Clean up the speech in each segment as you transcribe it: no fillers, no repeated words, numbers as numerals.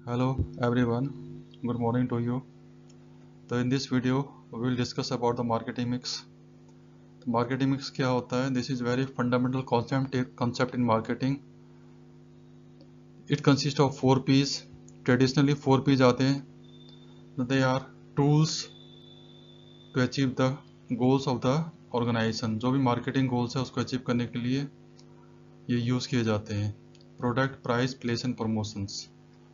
Hello everyone, good morning to you. So in this video we will discuss about the marketing mix. Marketing mix क्या होता है? This is very fundamental concept in marketing. It consists of 4 P's. Traditionally 4 P's आते हैं. They are tools to achieve the goals of the organization. जो भी marketing goals है उसको achieve करने के लिए ये use किए जाते हैं. Product, price, place and promotions.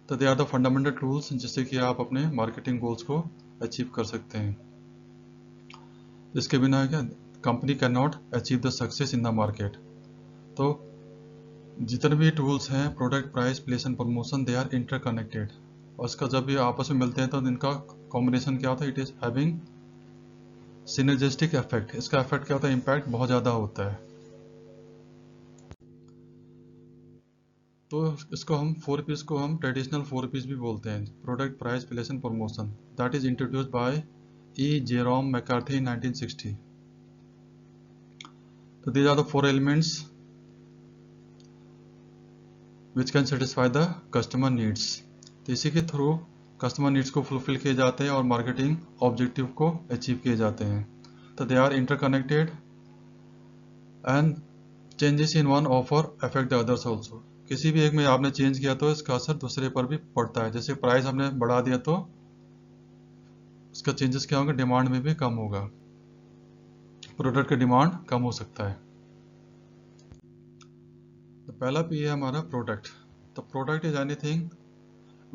तो they are the fundamental tools जिससे कि आप अपने मार्केटिंग गोल्स को अचीव कर सकते हैं. इसके बिना क्या company can not achieve the success in the market. तो जितने भी टूल्स हैं product, price, place and promotion, they are interconnected. और इसका जब भी आपस में मिलते हैं तो इनका कॉम्बिनेशन क्या होता है? It is having synergistic effect. इसका इफेक्ट क्या होता है? इम्पैक्ट बहुत ज़्यादा होता है. तो इसको हम 4 P's को हम ट्रेडिशनल 4 P's भी बोलते हैं. Product, price, place and promotion. That is introduced by E. Jerome McCarthy in 1960. So these are the 4 elements which can satisfy the customer needs. तो इसी के थ्रू कस्टमर नीड्स को फुलफिल किए जाते हैं और मार्केटिंग ऑब्जेक्टिव को अचीव किए जाते हैं. तो they are interconnected and changes in one offer affect the others also. किसी भी एक में आपने चेंज किया तो इसका असर दूसरे पर भी पड़ता है. जैसे प्राइस हमने बढ़ा दिया तो इसका चेंजेस क्या होगा? डिमांड में भी कम होगा. प्रोडक्ट का डिमांड कम हो सकता है. तो पहला पी है हमारा प्रोडक्ट. तो product is anything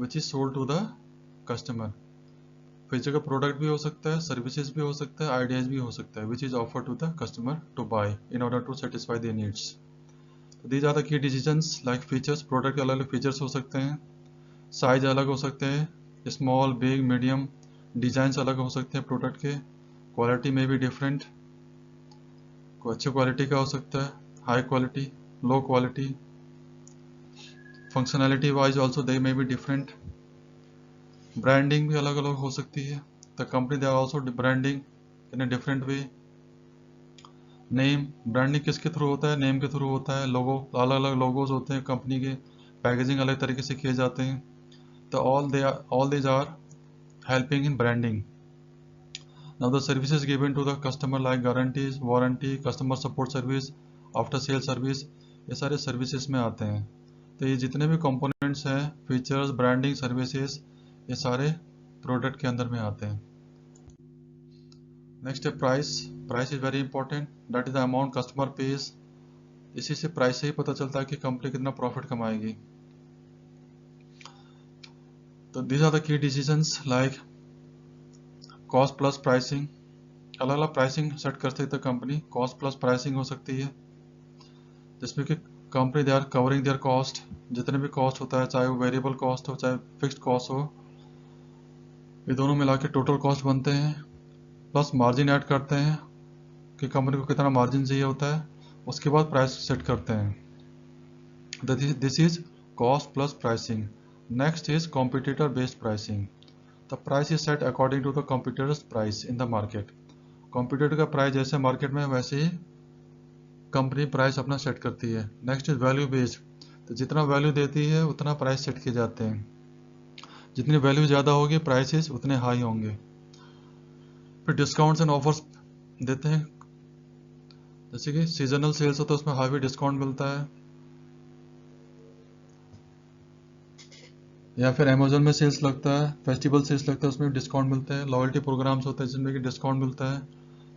which is sold to the customer. Physical product भी हो सकता है, सर्विसेज भी हो सकता है, आइडियाज भी हो सकता है which is offer to the customer to buy in order to satisfy their needs. These are the key decisions like features. Product के अलग अलग फीचर्स हो सकते हैं, साइज अलग हो सकते हैं, स्मॉल, बिग, मीडियम. डिजाइन अलग हो सकते हैं प्रोडक्ट के. क्वालिटी में भी डिफरेंट, कोई अच्छी क्वालिटी का हो सकता है, high quality, low quality. Functionality wise also they may be different. Branding भी अलग अलग हो सकती है. The company they are also branding in a different way. Name, branding किसके थ्रू होता है? नेम के थ्रू होता है. लोगो, अलग अलग लोगोज होते हैं कंपनी के. पैकेजिंग अलग तरीके से किए जाते हैं. तो all these are helping in branding. Now the services given to the customer like guarantees, warranty, customer support service, after sale service, ये सारे सर्विसेज में आते हैं. तो ये जितने भी कंपोनेंट्स हैं, फीचर्स, ब्रांडिंग, सर्विसेज, ये सारे प्रोडक्ट के अंदर में आते हैं. नेक्स्ट है price. Price is very important. That is the amount customer page. इसी से प्राइस से ही पता चलता है कि कंपनी कितना प्रॉफिट कमाएगी. तो these are the key decisions like cost plus pricing. अलग अलग प्राइसिंग सेट कर सकते कंपनी. कॉस्ट प्लस प्राइसिंग हो सकती है जिसमें कि company they are covering their cost. जितने भी कॉस्ट होता है, चाहे वो वेरिएबल कॉस्ट हो चाहे फिक्स्ड कॉस्ट हो, ये दोनों मिला के टोटल कॉस्ट बनते हैं. प्लस मार्जिन ऐड करते हैं कि कंपनी को कितना मार्जिन चाहिए होता है. उसके बाद प्राइस सेट करते हैं. This is cost plus pricing. Next is competitor based pricing. The price is set according to the competitor's price in the market. Competitor का प्राइस जैसे मार्केट में वैसे ही कंपनी प्राइस अपना सेट करती है. Next is value based. तो जितना वैल्यू देती है उतना प्राइस सेट किए जाते हैं. जितनी वैल्यू ज़्यादा होगी प्राइसेस उतने हाई होंगे. फिर डिस्काउंट्स एंड ऑफर्स देते हैं. जैसे कि सीजनल सेल्स हो तो उसमें हावी डिस्काउंट मिलता है, या फिर अमेजोन में सेल्स लगता है, फेस्टिवल सेल्स लगता है, उसमें डिस्काउंट मिलता है. लॉयल्टी प्रोग्राम्स होते हैं जिसमें कि डिस्काउंट मिलता है.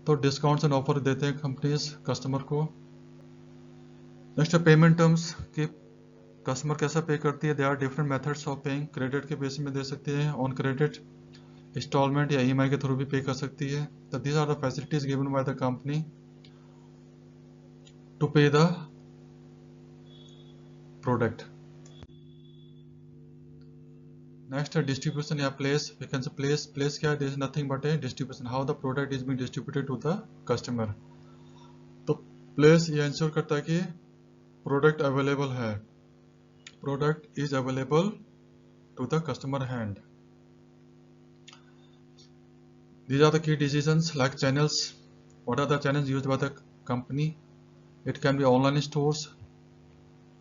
तो डिस्काउंट्स एंड ऑफर देते हैं कंपनीज कस्टमर को. नेक्स्ट है पेमेंट टर्म्स कि कस्टमर कैसा पे करती है. They are different methods of paying. Credit के बेसिस में दे सकती है, ऑन क्रेडिट, इंस्टॉलमेंट या ईएमआई के थ्रू भी पे कर सकती है. तो these are the facilities given by the company to pay the product. Next है डिस्ट्रीब्यूशन या place. We can say place क्या है? This is nothing but A distribution, how the product is being distributed to the customer. तो place ये ensure करता है कि product available है, product is available to the customer hand. These are the key decisions like channels. What are the channels used by the company? It can be online stores.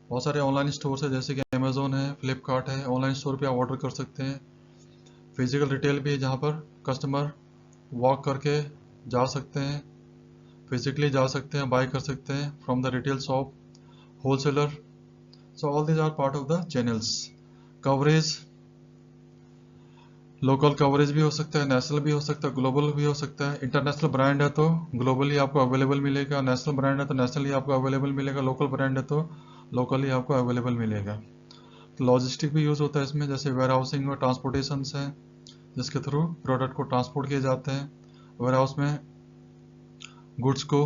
बहुत सारे online stores है जैसे कि Amazon Amazon है, फ्लिपकार्ट है, online store पे आप order कर सकते हैं। फिजिकल रिटेल भी है जहाँ पर कस्टमर वॉक करके जा सकते हैं, फिजिकली जा सकते हैं, बाय कर सकते हैं from the retail shop, wholesaler. So all these are part of the channels. Coverage, local coverage भी हो सकता है, नेशनल भी हो सकता है, ग्लोबल भी हो सकता है। इंटरनेशनल ब्रांड है तो ग्लोबली आपको अवेलेबल मिलेगा, नेशनल ब्रांड है तो नेशनली आपको अवेलेबल मिलेगा, लोकल ब्रांड है तो लोकली आपको अवेलेबल मिलेगा। तो लॉजिस्टिक भी यूज़ होता है इसमें, जैसे वेयर हाउसिंग और ट्रांसपोर्टेशन है जिसके थ्रू प्रोडक्ट को ट्रांसपोर्ट किए जाते हैं, वेयर हाउस में गुड्स को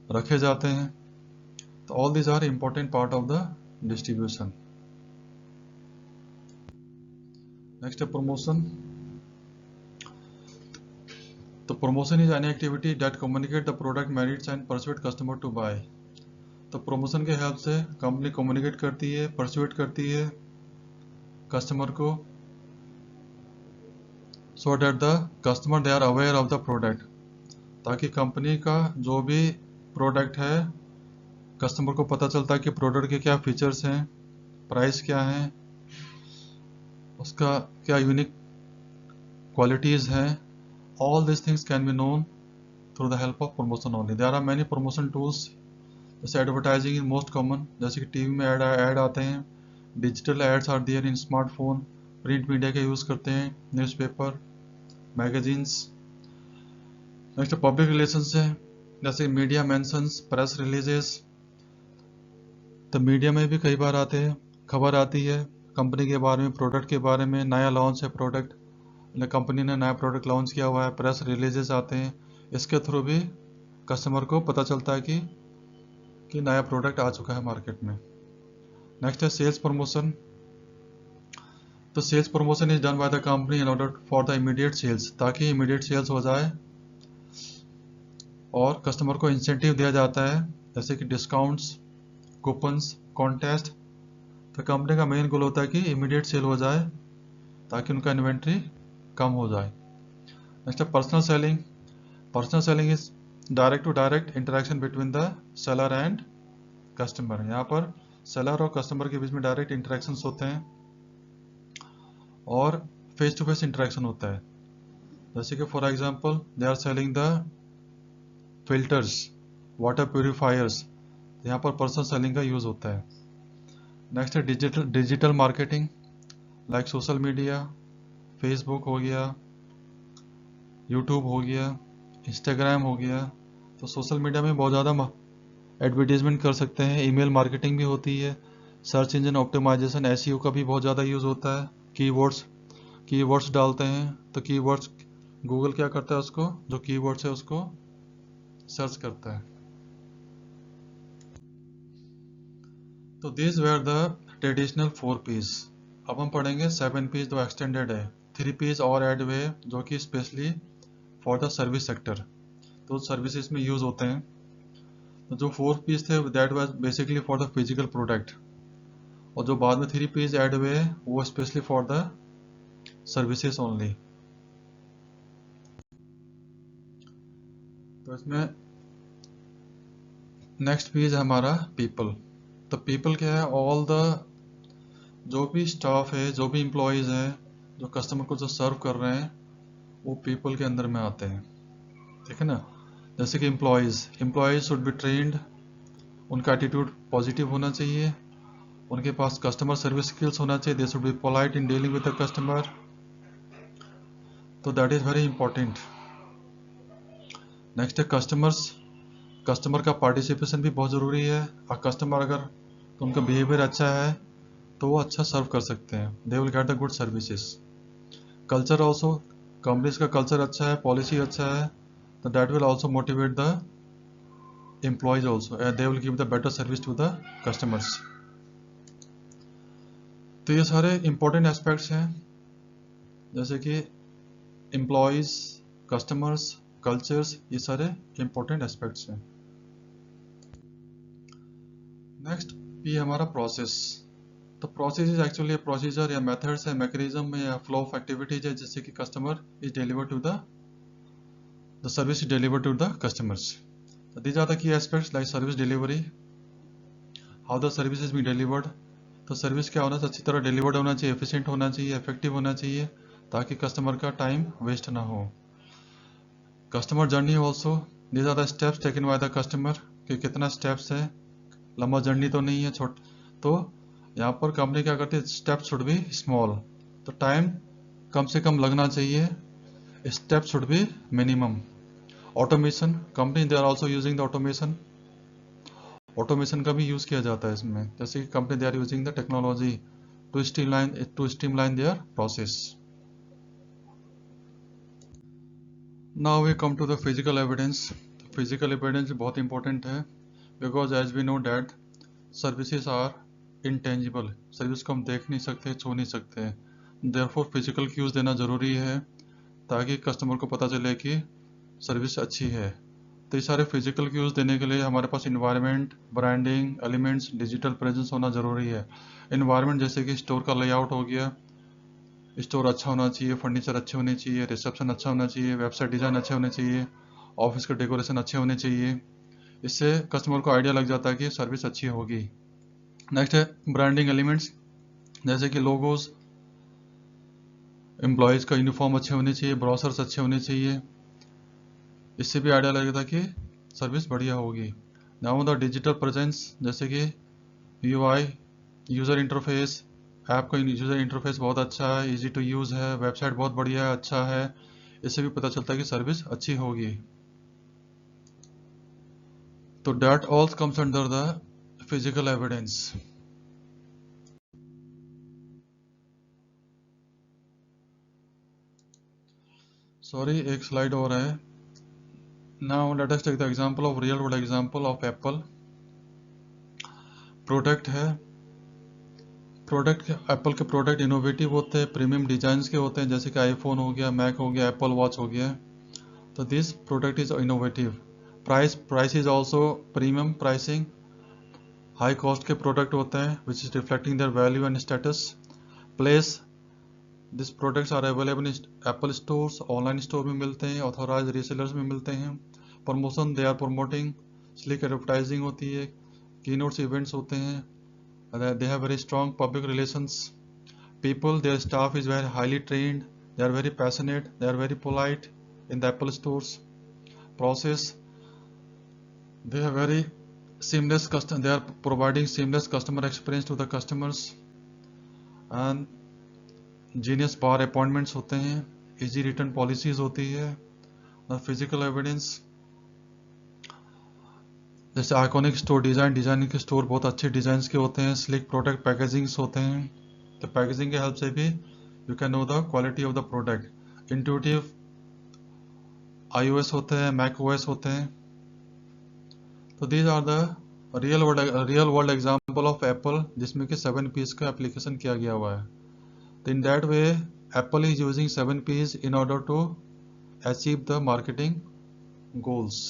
रखे जाते हैं। तो all these are important part of the distribution. Next है प्रमोशन। तो promotion is any activity that communicate the product merits and persuade customer to buy. तो प्रमोशन के हेल्प से कंपनी कम्युनिकेट करती है, परसुएट करती है कस्टमर को, so that the customer they are aware of the product, ताकि कंपनी का जो भी प्रोडक्ट है कस्टमर को पता चलता है कि प्रोडक्ट के क्या फीचर्स हैं, प्राइस क्या है, उसका क्या यूनिक क्वालिटीज़ हैं। All this things can be known through the help of promotion only. There are many promotion tools, जैसे एडवर्टाइजिंग इज मोस्ट कॉमन, जैसे कि टीवी में ऐड आते हैं, digital ads are there in smartphone, print media का use करते हैं, newspaper, magazines. Next public relations है, जैसे मीडिया मेंशंस, प्रेस रिलीजेस। तो मीडिया में भी कई बार आते हैं, खबर आती है कंपनी के बारे में, प्रोडक्ट के बारे में, नया लॉन्च है प्रोडक्ट, कंपनी ने नया प्रोडक्ट लॉन्च किया हुआ है, प्रेस रिलीजेस आते हैं। इसके थ्रू भी कस्टमर को पता चलता है कि नया प्रोडक्ट आ चुका है मार्केट में। नेक्स्ट है सेल्स प्रमोशन। तो sales promotion is done by the company in order for the immediate sales, ताकि इमीडिएट सेल्स हो जाए, और कस्टमर को इंसेंटिव दिया जाता है, जैसे कि डिस्काउंट्स, कूपन्स, कॉन्टेस्ट। तो कंपनी का मेन गोल होता है कि इमीडिएट सेल हो जाए ताकि उनका इन्वेंट्री कम हो जाए। नेक्स्ट है personal selling. Personal selling is direct to direct interaction between the seller and customer. यहाँ पर सेलर और कस्टमर के बीच में डायरेक्ट इंटरेक्शंस होते हैं और फेस टू फेस इंटरेक्शन होता है। जैसे कि for example they are selling the filters, water purifiers, यहाँ पर पर्सनल सेलिंग का यूज होता है। नेक्स्ट है digital marketing, like social media, Facebook हो गया, यूट्यूब हो गया, इंस्टाग्राम हो गया। तो सोशल मीडिया में बहुत ज़्यादा एडवर्टीजमेंट कर सकते हैं। ईमेल मार्केटिंग भी होती है, सर्च इंजन ऑप्टिमाइजेशन, एसईओ का भी बहुत ज़्यादा यूज़ होता है। कीवर्ड्स डालते हैं, तो कीवर्ड्स गूगल क्या करता है, उसको जो कीवर्ड्स है उसको सर्च करता है। तो this where the traditional 4 P's। अब हम पढ़ेंगे 7 P's जो एक्सटेंडेड है, 3 P's और ऐड हुए जो कि specially for the service sector, तो सर्विसेज में यूज होते हैं। तो जो 4 P's थे that was basically for the physical product, और जो बाद में 3 P's ऐड हुए वो specially for the services only. तो इसमें नेक्स्ट P है हमारा पीपल। तो पीपल क्या है, ऑल द जो भी स्टाफ है, जो भी एम्प्लॉयज़ हैं, जो कस्टमर को जो सर्व कर रहे हैं, वो पीपल के अंदर में आते हैं, ठीक है ना। जैसे कि एम्प्लॉयज़ शुड बी ट्रेंड, उनका एटीट्यूड पॉजिटिव होना चाहिए, उनके पास कस्टमर सर्विस स्किल्स होना चाहिए, they should be polite in dealing with the customer. तो that is very important. Next है कस्टमर का पार्टिसिपेशन भी बहुत ज़रूरी है। और कस्टमर अगर तो उनका बिहेवियर अच्छा है तो वो अच्छा सर्व कर सकते हैं, they will get the good services. Culture also, companies का कल्चर अच्छा है, पॉलिसी अच्छा है, तो that will also motivate the employees also, they will give the better service to the customers. तो ये सारे इंपॉर्टेंट एस्पेक्ट्स हैं, जैसे कि एम्प्लॉयज, कस्टमर्स, कल्चर्स, ये सारे इंपॉर्टेंट एस्पेक्ट्स हैं। नेक्स्ट पी हमारा प्रोसेस। तो प्रोसेस इज एक्चुअली प्रोसीजर या मेथड्स है, मैकेनिज्म या फ्लो ऑफ एक्टिविटीज है, जिससे कि customer is deliver to the service is deliver to the customers. So these are the key aspects like service delivery, how the service is being delivered, तो service क्या होना चाहिए, अच्छी तरह डिलीवर्ड होना चाहिए, एफिशिएंट होना चाहिए, इफेक्टिव होना चाहिए, ताकि कस्टमर का टाइम वेस्ट ना हो। Customer journey also, these are the steps taken by the customer, कि कितना स्टेप्स है, लंबा जर्नी तो नहीं है छोट। तो यहाँ पर कंपनी क्या करती है, स्टेप शुड बी स्मॉल, तो टाइम कम से कम लगना चाहिए, step should be minimum. Automation, company they are also using the automation, automation का भी यूज किया जाता है इसमें, जैसे कि company they are using the technology to streamline their process. Now we come to the physical evidence. Physical evidence बहुत important है, because as we know that services are intangible, service को हम देख नहीं सकते, छू नहीं सकते, देयरफॉर फिजिकल क्यूज देना जरूरी है, ताकि कस्टमर को पता चले कि सर्विस अच्छी है। तो ये सारे फिजिकल क्यूज देने के लिए हमारे पास environment, branding, elements, digital presence होना जरूरी है। इन्वायरमेंट जैसे कि स्टोर का लेआउट हो गया, स्टोर अच्छा होना चाहिए, फर्नीचर अच्छे होने चाहिए, रिसेप्शन अच्छा होना चाहिए, वेबसाइट डिजाइन अच्छे होने चाहिए, ऑफिस के डेकोरेशन अच्छे होने चाहिए। इससे कस्टमर को आइडिया लग जाता है कि सर्विस अच्छी होगी। नेक्स्ट है ब्रांडिंग एलिमेंट्स, जैसे कि लोगोज, एम्प्लॉयज का यूनिफॉर्म अच्छे होने चाहिए, ब्रोशर्स अच्छे होने चाहिए, इससे भी आइडिया लगेगा कि सर्विस बढ़िया होगी। नाउ द डिजिटल प्रेजेंस, जैसे कि यूआई, यूजर इंटरफेस, ऐप का यूजर इंटरफेस बहुत अच्छा है, इजी टू यूज है, वेबसाइट बहुत बढ़िया है, अच्छा है, इससे भी पता चलता है कि सर्विस अच्छी होगी। तो that all comes under the physical evidence. Sorry, एक स्लाइड और है। Now let us take the example of real world example of Apple. Product है, प्रोडक्ट एप्पल के प्रोडक्ट इनोवेटिव होते हैं, प्रीमियम डिजाइन के होते हैं, जैसे कि आईफोन हो गया, मैक हो गया, एप्पल वॉच हो गया। तो this product is innovative. Price is also premium pricing, high cost के प्रोडक्ट होते हैं which is reflecting their value and status. Place, this products are available in Apple stores, online store में मिलते हैं, authorise resellers में मिलते हैं। Promotion, they are promoting, slick advertising होती है, कीनोट्स इवेंट्स होते हैं, they have very strong public relations. People, their staff is very highly trained, they are very passionate, they are very polite in the Apple stores. Process, they have very seamless custom, they are providing seamless customer experience to the customers. And genius bar appointments होते हैं, easy return policies होती है। The physical evidence, जैसे iconic store design, designing के store बहुत अच्छे design के होते हैं, स्लिक प्रोडक्ट पैकेजिंग्स होते हैं, तो पैकेजिंग के हेल्प से भी you can know the quality of the product. Intuitive iOS होते हैं, मैक OS होते हैं। तो these are the real world example of Apple, जिसमें कि 7 P's का एप्लीकेशन किया गया हुआ है। तो in that way Apple is using 7 P's in order to achieve the marketing goals.